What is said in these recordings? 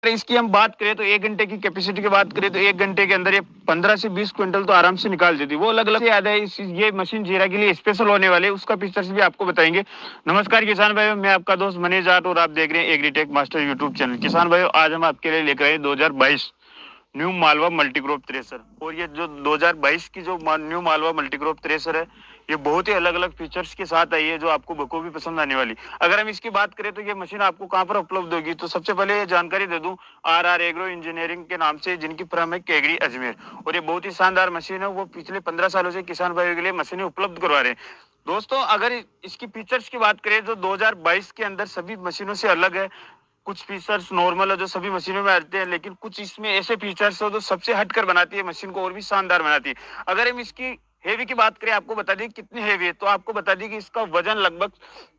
इसकी हम बात करें तो 1 घंटे की कैपेसिटी की बात करें तो 1 घंटे के अंदर ये 15 से 20 क्विंटल तो आराम से निकाल देती है। वो अलग अलग याद है ये मशीन जीरा के लिए स्पेशल होने वाले है, उसका फीचर्स भी आपको बताएंगे। नमस्कार किसान भाइयों, मैं आपका दोस्त मनीष जाट और आप देख रहे हैं एग्रीटेक मास्टर यूट्यूब चैनल। किसान भाइयों, आज हम आपके लिए लेकर आए 2022 न्यू मालवा मल्टीक्रॉप थ्रेसर। और ये जो 2022 की जो न्यू मालवा मल्टीक्रॉप थ्रेसर है, ये बहुत ही अलग अलग फीचर्स के साथ आई है जो आपको बखूबी पसंद आने वाली। अगर हम इसकी बात करें तो ये मशीन आपको कहाँ पर उपलब्ध होगी, तो सबसे पहले ये जानकारी दे दूं, आर एग्रो इंजीनियरिंग के नाम से, जिनकी फर्म है केगड़ी अजमेर। और ये बहुत ही शानदार मशीन है, वो पिछले 15 सालों से किसान भाइयों के लिए मशीनें उपलब्ध करवा रहे हैं। दोस्तों, अगर इसकी फीचर्स की बात करें तो 2022 के अंदर सभी मशीनों से अलग है। कुछ फीचर्स नॉर्मल है जो सभी मशीनों में आते हैं, लेकिन कुछ इसमें ऐसे फीचर्स है जो सबसे हटकर बनाती है मशीन को और भी शानदार बनाती है। अगर हम इसकी हेवी की बात करें, आपको बता दें कितनी हेवी है, तो आपको बता दें कि इसका वजन लगभग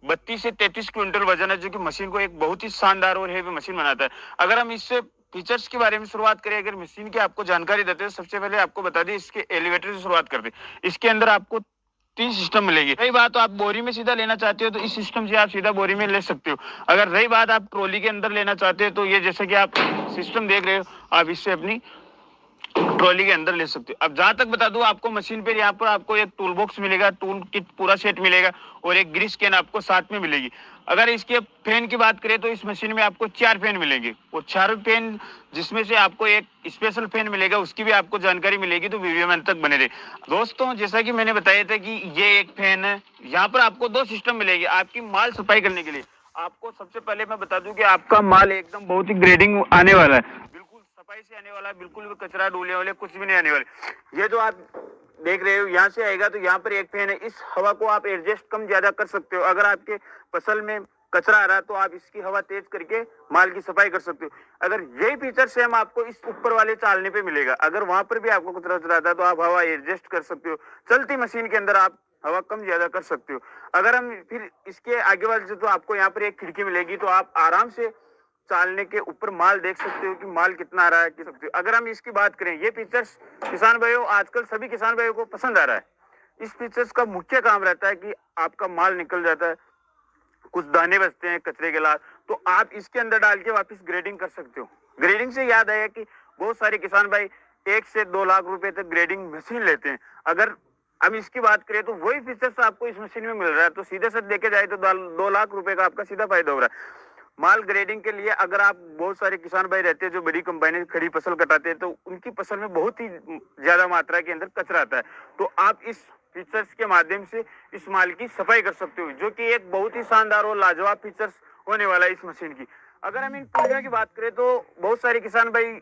32 से 33 क्विंटल वजन है, जो कि मशीन को एक बहुत ही शानदार और हेवी मशीन बनाता है। अगर हम इससे फीचर्स के बारे में शुरुआत करें, अगर मशीन की आपको जानकारी देते हैं, सबसे पहले आपको बता दें इसके एलिवेटर से शुरुआत करते हैं। इसके अंदर आपको 3 सिस्टम मिलेगी। रही बात तो आप बोरी में सीधा लेना चाहते हो तो इस सिस्टम से आप सीधा बोरी में ले सकते हो। अगर रही बात आप ट्रॉली के अंदर लेना चाहते हो तो ये जैसे कि आप सिस्टम देख रहे हो, आप इससे अपनी ट्रॉली के अंदर ले सकते हो। अब जहां तक बता दूं, आपको मशीन पे यहाँ पर आपको एक टूल बॉक्स मिलेगा, टूल किट पूरा सेट मिलेगा और एक ग्रीस कैन आपको साथ में मिलेगी। अगर इसके फैन की बात करें तो इस मशीन में आपको 4 फैन मिलेंगे और 4 फैन जिसमें से आपको एक स्पेशल फैन मिलेगा, उसकी भी आपको जानकारी मिलेगी, तो वीडियो में अंत तक बने रहे। दोस्तों, जैसा कि मैंने बताया था कि ये एक फैन है, यहाँ पर आपको 2 सिस्टम मिलेगी आपकी माल सफाई करने के लिए। आपको सबसे पहले मैं बता दूं कि आपका माल एकदम बहुत ही ग्रेडिंग आने वाला है, बिल्कुल सफाई से आने वाला है, बिल्कुल भी कचरा डूले वाले कुछ भी नहीं आने वाले। ये जो आप देख रहे हो यहाँ से आएगा, तो यहाँ पर एक फैन है, इस हवा को आप एडजस्ट कम ज्यादा कर सकते हो। अगर आपके फसल में कचरा आ रहा है तो आप इसकी हवा तेज करके माल की सफाई कर सकते हो। अगर यही फीचर सेम आपको इस ऊपर वाले चालने पे मिलेगा, अगर वहां पर भी आपको कचरा आता है तो आप हवा एडजस्ट कर सकते हो। चलती मशीन के अंदर आप हवा कम ज्यादा कर सकते हो। अगर हम फिर इसके आगे वाले से, तो आपको यहाँ पर एक खिड़की मिलेगी, तो आप आराम से चालने के ऊपर माल देख सकते हो कि माल कितना आ रहा है, सकते हो। अगर हम इसकी बात करें, ये फीचर्स किसान भाइयों आजकल सभी किसान भाइयों को पसंद आ रहा है। इस फीचर्स का मुख्य काम रहता है कि आपका माल निकल जाता है, कुछ दाने बचते हैं कचरे के लाल, तो आप इसके अंदर डाल के वापस ग्रेडिंग कर सकते हो। ग्रेडिंग से याद आया कि बहुत सारे किसान भाई 1 से 2 लाख रुपए तक ग्रेडिंग मशीन लेते हैं। अगर हम इसकी बात करें तो वही फीचर्स आपको इस मशीन में मिल रहा है, तो सीधे से देखे जाए तो 2 लाख रुपए का आपका सीधा फायदा हो रहा है। माल ग्रेडिंग के लिए अगर आप, बहुत सारे किसान भाई रहते हैं जो बड़ी कंबाइन खड़ी फसल कटाते हैं, तो उनकी फसल में बहुत ही ज्यादा मात्रा के अंदर कचरा आता है, तो आप इस फीचर्स के माध्यम से इस माल की सफाई कर सकते हो, जो कि एक बहुत ही शानदार और लाजवाब फीचर्स होने वाला है इस मशीन की। अगर हम इन पुलियों की बात करें तो बहुत सारे किसान भाई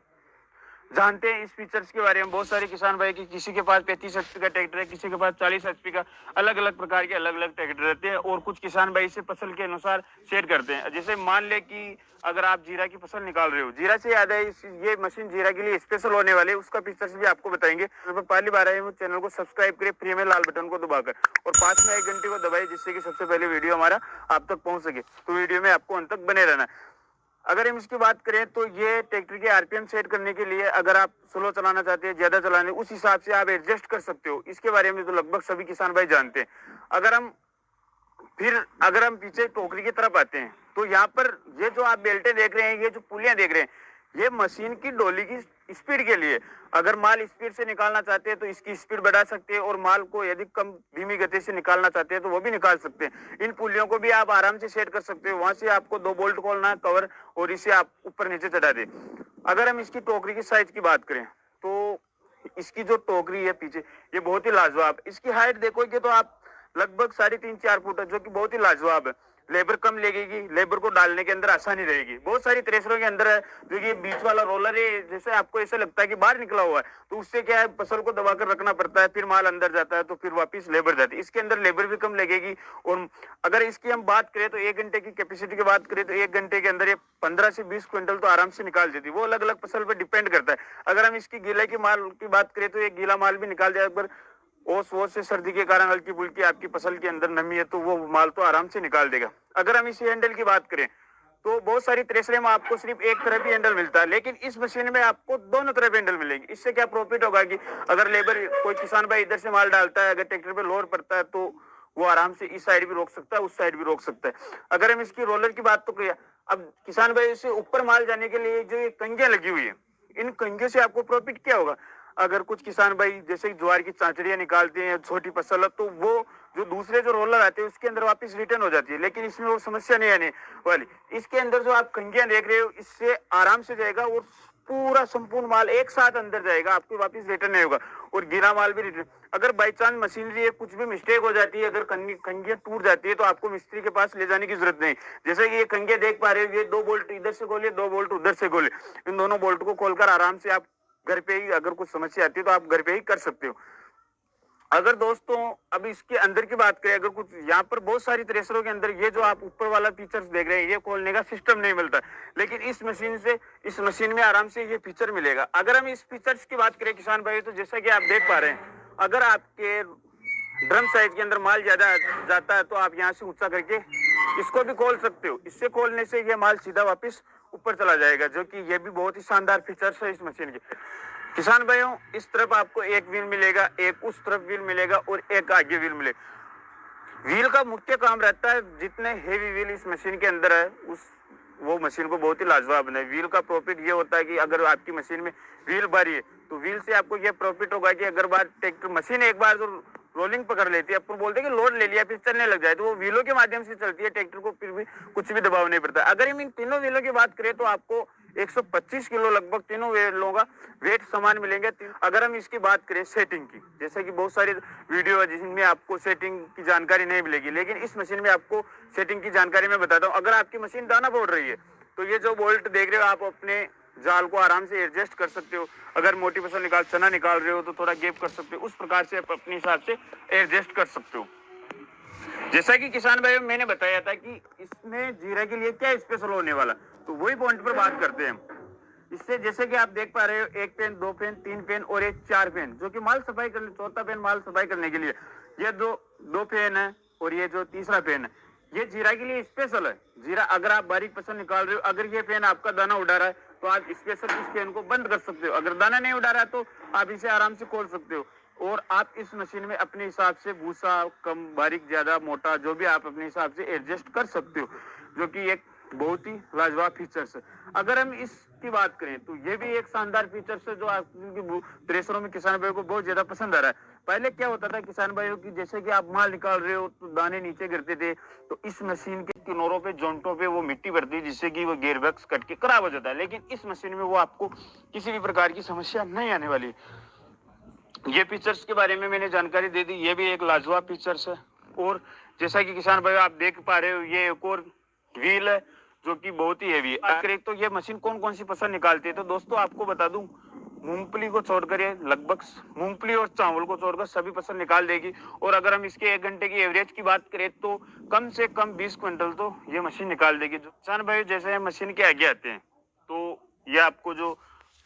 जानते हैं इस फीचर्स के बारे में। बहुत सारे किसान भाई की किसी के पास 35 एचपी का ट्रैक्टर है, किसी के पास 40 एचपी का, अलग अलग प्रकार के अलग अलग ट्रैक्टर रहते हैं। और कुछ किसान भाई इसे फसल के अनुसार सेट करते हैं। जैसे मान ले कि अगर आप जीरा की फसल निकाल रहे हो, जीरा से याद है ये मशीन जीरा के लिए स्पेशल होने वाले, उसका फीचर्स भी आपको बताएंगे। तो पहली बार आए चैनल को सब्सक्राइब करें फ्री में लाल बटन को दबाकर, और पास में 1 घंटे को दबाए, जिससे कि सबसे पहले वीडियो हमारा आप तक पहुंच सके। तो वीडियो में आपको अंत तक बने रहना। अगर हम इसकी बात करें तो ये ट्रैक्टर के आरपीएम सेट करने के लिए, अगर आप स्लो चलाना चाहते हैं, ज्यादा चलाने, उस हिसाब से आप एडजस्ट कर सकते हो। इसके बारे में तो लगभग सभी किसान भाई जानते हैं। अगर हम पीछे टोकरी की तरफ आते हैं, तो यहाँ पर ये जो आप बेल्टें देख रहे हैं, ये जो पुलियां देख रहे हैं, ये मशीन की डोली की स्पीड के लिए। अगर माल स्पीड से निकालना चाहते हैं तो इसकी स्पीड बढ़ा सकते हैं, और माल को यदि कम धीमी गति से निकालना चाहते हैं तो वो भी निकाल सकते हैं। इन पुलियों को भी आप आराम से सेट कर सकते हो। वहां से आपको 2 बोल्ट खोलना है, कवर, और इसे आप ऊपर नीचे चढ़ा दे। अगर हम इसकी टोकरी की साइज की बात करें तो इसकी जो टोकरी है पीछे, ये बहुत ही लाजवाब। इसकी हाइट देखोगे तो आप लगभग 3.5-4 फुट है, जो कि बहुत ही लाजवाब है। लेबर कम लगेगी, लेबर को डालने के अंदर आसानी रहेगी। बहुत सारी थ्रेशरों के अंदर है जो कि बीच वाला रोलर है, जैसे आपको ऐसा लगता है कि बाहर निकला हुआ है, तो उससे क्या है, फसल को दबाकर रखना पड़ता है, फिर माल अंदर जाता है, तो फिर वापस लेबर जाती है। इसके अंदर लेबर भी कम लगेगी। और अगर इसकी हम बात करें तो 1 घंटे की कैपेसिटी की बात करें तो 1 घंटे के अंदर ये 15 से 20 क्विंटल तो आराम से निकाल देती है। वो अलग अलग फसल पर डिपेंड करता है। अगर हम इसकी गीला की माल की बात करें तो ये गीला माल भी निकाल दिया। अगर ओस वोस से सर्दी के कारण हल्की फुल्की आपकी फसल के अंदर नमी है तो वो माल तो आराम से निकाल देगा। अगर हम इस हैंडल की बात करें तो बहुत सारी थ्रेशर में आपको सिर्फ एक तरफ ही हैंडल मिलता है, लेकिन इस मशीन में आपको दोनों तरफ हैंडल मिलेंगे। इससे क्या प्रॉफिट होगा कि अगर लेबर, कोई किसान भाई इधर से माल डालता है, अगर ट्रैक्टर पे लोड पड़ता है तो वो आराम से इस साइड भी रोक सकता है, उस साइड भी रोक सकता है। अगर हम इसकी रोलर की बात तो करें, अब किसान भाई से ऊपर माल जाने के लिए जो ये कंघियां लगी हुई है, इन कंघियों से आपको प्रॉफिट क्या होगा? अगर कुछ किसान भाई जैसे ज्वार की चांचड़ियां निकालते हैं, छोटी फसल है, तो वो जो दूसरे जो रोलर आते हैं उसके अंदर वापस रिटर्न हो जाती है, लेकिन इसमें वो समस्या नहीं आने वाली। इसके अंदर जो आप कंघियां देख रहे हो, इससे आराम से जाएगा और पूरा संपूर्ण माल एक साथ अंदर जाएगा, आपको वापस रिटर्न नहीं होगा, और गिरा माल भी रिटर्न। अगर बाई चांस मशीनरी है, कुछ भी मिस्टेक हो जाती है, अगर कंघियां टूट जाती है, तो आपको मिस्त्री के पास ले जाने की जरूरत नहीं। जैसे कि ये कंघियां देख पा रहे हो, ये 2 बोल्ट इधर से खोले, 2 बोल्ट उधर से खोले, इन दोनों बोल्ट को खोलकर आराम से आप घर पे ही, अगर कुछ समस्या आती है तो आप घर पे ही कर सकते हो। अगर दोस्तों अब इसके अंदर की बात करें, अगर कुछ यहाँ पर बहुत सारी थ्रेशरों के अंदर ये जो आप ऊपर वाला फीचर्स देख रहे हैं, ये खोलने का सिस्टम नहीं मिलता, लेकिन इस मशीन में आराम से ये फीचर मिलेगा। अगर हम इस फीचर्स की बात करें किसान भाई, तो जैसा कि आप देख पा रहे हैं, अगर आपके ड्रम साइज के अंदर माल ज्यादा जाता है तो आप यहाँ से ऊंचा करके इसको भी खोल सकते हो। इससे खोलने से ये माल सीधा वापस ऊपर चला जाएगा, जो कि ये भी बहुत ही शानदार फीचर्स है इस मशीन के। किसान भाइयों, इस तरफ आपको एक व्हील मिलेगा, एक उस तरफ व्हील मिलेगा और एक आगे व्हील मिलेगा। व्हील का मुख्य काम रहता है, जितने हेवी व्हील इस मशीन के अंदर है वो मशीन को बहुत ही लाजवाब बनाए। व्हील का प्रॉफिट ये होता है कि अगर आपकी मशीन में व्हील भारी है तो व्हील से आपको ये प्रॉफिट होगा कि अगर बार ट्रैक्टर मशीन एक बार जो रोलिंग पकड़ लेती है, अपन बोलते हैं कि लोड ले लिया फिर चलने लग जाए, तो वो व्हीलों के माध्यम से चलती है, ट्रैक्टर को फिर भी कुछ भी दबाव नहीं पड़ता। अगर हम इन तीनों व्हीलों की बात करें तो आपको 125 किलो लगभग तीनों व्हीलों का वेट समान मिलेंगे। अगर हम इसकी बात करें सेटिंग की, जैसे कि बहुत सारी वीडियो है जिसमें आपको सेटिंग की जानकारी नहीं मिलेगी, लेकिन इस मशीन में आपको सेटिंग की जानकारी मैं बताता हूँ। अगर आपकी मशीन दाना फोड़ रही है तो ये जो बोल्ट देख रहे हो, आप अपने जाल को आराम से एडजस्ट कर सकते हो। अगर मोटी फसल चना निकाल रहे हो तो थोड़ा गैप कर सकते हो, उस प्रकार से आप अपने हिसाब से एडजस्ट कर सकते हो। जैसा कि किसान भाई मैंने बताया था कि इसमें जीरा के लिए क्या स्पेशल होने वाला, तो वही पॉइंट पर बात करते हैं हम। इससे जैसे कि आप देख पा रहे हो, 1 पेन, 2 पेन, 3 पेन और एक 4 पेन, जो कि माल सफाई करने, चौथा पेन माल सफाई करने के लिए। ये दो पेन है और ये जो तीसरा पेन है, ये जीरा के लिए स्पेशल है। जीरा अगर आप बारीक फसल निकाल रहे हो, अगर ये पेन आपका दाना उड़ा रहा है तो आप स्पेशल इस पेन को बंद कर सकते हो। अगर दाना नहीं उड़ा रहा है तो आप इसे आराम से खोल सकते हो, और आप इस मशीन में अपने हिसाब से भूसा कम, बारीक, ज्यादा, मोटा, जो भी आप अपने हिसाब से एडजस्ट कर सकते हो, जो कि एक बहुत ही लाजवाब फीचर्स है। अगर हम इसकी बात करें तो ये भी एक शानदार फीचर्स है, जो आपकी थ्रेशरों में किसान भाइयों को बहुत ज्यादा पसंद आ रहा है। पहले क्या होता था किसान भाइयों की, जैसे कि आप माल निकाल रहे हो तो दाने नीचे गिरते थे, तो इस मशीन के किनारों पे, जॉइंटों पे वो मिट्टी भरती है, जिससे कि वो गियर बॉक्स कट के खराब हो जाता है। लेकिन इस मशीन में वो आपको किसी भी प्रकार की समस्या नहीं आने वाली। ये फीचर्स के बारे में मैंने जानकारी दे दी, ये भी एक लाजवाब फीचर्स है। और जैसा कि किसान भाई आप देख पा रहे हो, ये एक और व्हील है जो कि बहुत ही हैवी है। अगर एक तो ये मशीन कौन कौन सी फसल निकालती है, तो दोस्तों आपको बता दूं, मूंगफली को छोड़कर ये लगभग मूंगफली और चावल को छोड़कर सभी फसल निकाल देगी। और अगर हम इसके 1 घंटे की एवरेज की बात करें तो कम से कम 20 क्विंटल तो ये मशीन निकाल देगी। किसान भाई जैसे मशीन के आगे आते हैं तो ये आपको जो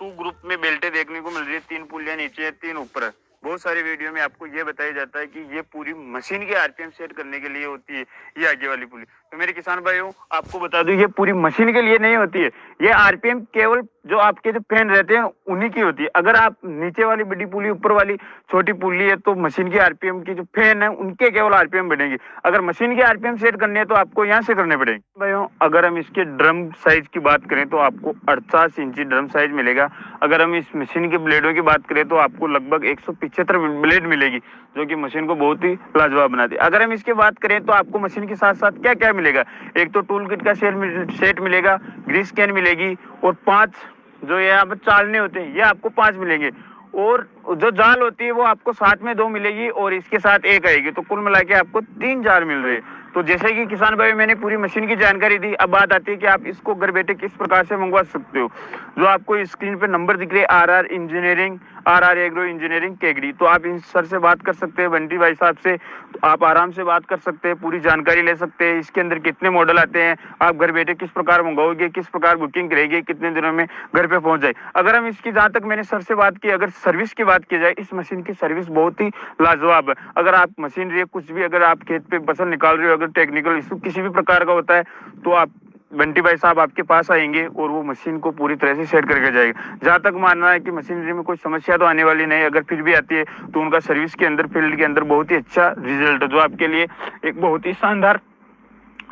2 ग्रुप में बेल्टें देखने को मिल रही है, 3 पुलियां नीचे है, 3 ऊपर है। बहुत सारी वीडियो में आपको ये बताया जाता है कि ये पूरी मशीन के आरपीएम सेट करने के लिए होती है ये आगे वाली पुली। तो मेरे किसान भाइयों आपको बता दूं, ये पूरी मशीन के लिए नहीं होती है, ये आरपीएम केवल जो आपके जो फैन रहते हैं उन्हीं की होती है। अगर आप नीचे वाली बड़ी पुली, ऊपर वाली छोटी पुली है, तो मशीन की आरपीएम की जो फैन है उनके केवल आरपीएम बढ़ेंगे। अगर मशीन की आरपीएम सेट करनी है तो आपको यहाँ से करने पड़ेंगे। भाइयों अगर हम इसके ड्रम साइज की बात करें तो आपको 48 इंची ड्रम साइज मिलेगा। अगर हम इस मशीन के ब्लेडों की बात करें तो आपको लगभग 175 ब्लेड मिलेगी, जो कि मशीन को बहुत ही लाजवाब बनाती है। अगर हम इसकी बात करें तो आपको मशीन के साथ साथ क्या क्या मिलेगा, एक तो टूल किट का सेट मिलेगा, ग्रीस कैन मिलेगी, और 5 जो यहाँ पर चालने होते हैं ये आपको 5 मिलेंगे, और जो जाल होती है वो आपको साथ में 2 मिलेगी और इसके साथ 1 आएगी, तो कुल मिला के आपको 3 जाल मिल रहे हैं। तो जैसे कि किसान भाई मैंने पूरी मशीन की जानकारी दी, अब बात आती है कि आप इसको घर बैठे किस प्रकार से मंगवा सकते हो। जो आपको स्क्रीन पे नंबर दिख रहे R engineering, R agro engineering केगड़ी, तो आप इन सर से बात कर सकते हैं, बंटी भाई साहब से आप आराम से बात कर सकते हैं, पूरी जानकारी ले सकते हैं। इसके अंदर कितने मॉडल आते हैं, आप घर बैठे किस प्रकार मंगाओगे, किस प्रकार बुकिंग करेंगे, कितने दिनों में घर पे पहुंच जाए। अगर हम इसकी, जहां तक मैंने सर से बात की, अगर सर्विस की बात की जाए, इस मशीन की सर्विस बहुत ही लाजवाब है। अगर आप मशीनरी कुछ भी, अगर आप खेत पे फसल निकाल रहे हो, अगर टेक्निकल इशू किसी भी प्रकार का होता है तो आप बंटी भाई साहब आपके पास आएंगे और वो मशीन को पूरी तरह से सेट करके जाएगा। जहां तक मानना है कि मशीनरी में कोई समस्या तो आने वाली नहीं, अगर फिर भी आती है तो उनका सर्विस के अंदर, फील्ड के अंदर बहुत ही अच्छा रिजल्ट है, जो आपके लिए एक बहुत ही शानदार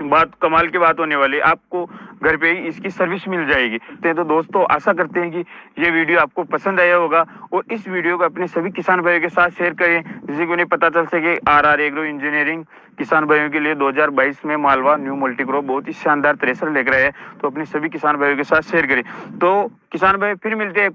बात, कमाल की बात होने वाली। आपको घर पे ही इसकी सर्विस मिल जाएगी। तो दोस्तों आशा करते हैं कि ये वीडियो आपको पसंद आया होगा और इस वीडियो को अपने सभी किसान भाइयों के साथ शेयर करें, जिससे कि उन्हें पता चल सके आर एग्रो इंजीनियरिंग किसान भाइयों के लिए 2022 में मालवा न्यू मल्टीक्रॉप बहुत ही शानदार थ्रेशर लेकर आए हैं। तो अपने सभी किसान भाइयों के साथ शेयर करें। तो किसान भाई फिर मिलते हैं